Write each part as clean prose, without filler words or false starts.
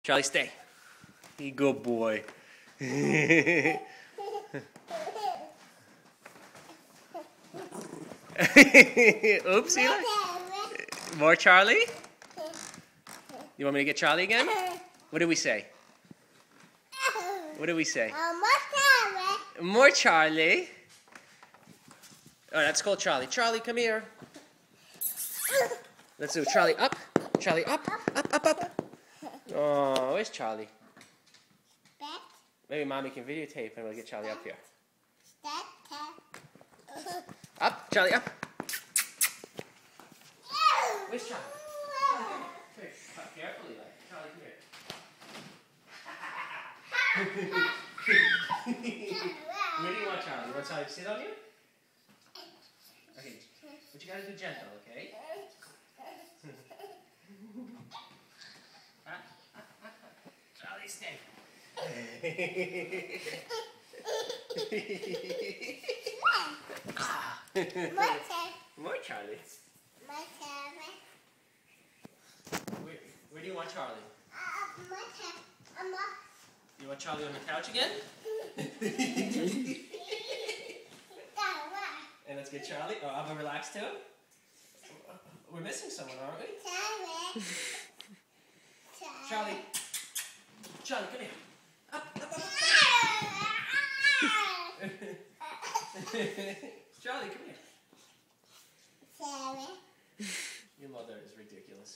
Charlie, stay. You good boy. Oops, Eli. More Charlie? You want me to get Charlie again? What did we say? What did we say? More Charlie. Oh, let's call Charlie. Charlie, come here. Let's do Charlie up. Charlie up. Up. Oh, where's Charlie? Maybe Mommy can videotape and we'll get Charlie up here. Up, Charlie, up. Where's Charlie? Come here. Carefully, Charlie, come here. Where do you want Charlie? You want Charlie to sit on you? Okay, but you gotta do gentle, okay? Charlie, stay. More Charlie. Where do you want Charlie? You want Charlie on the couch again? And let's get Charlie. Oh, I'm gonna relax too. We're missing someone, aren't we? Charlie. Charlie, come here. Up. Charlie, come here. Your mother is ridiculous.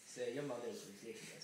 Say, your mother is ridiculous.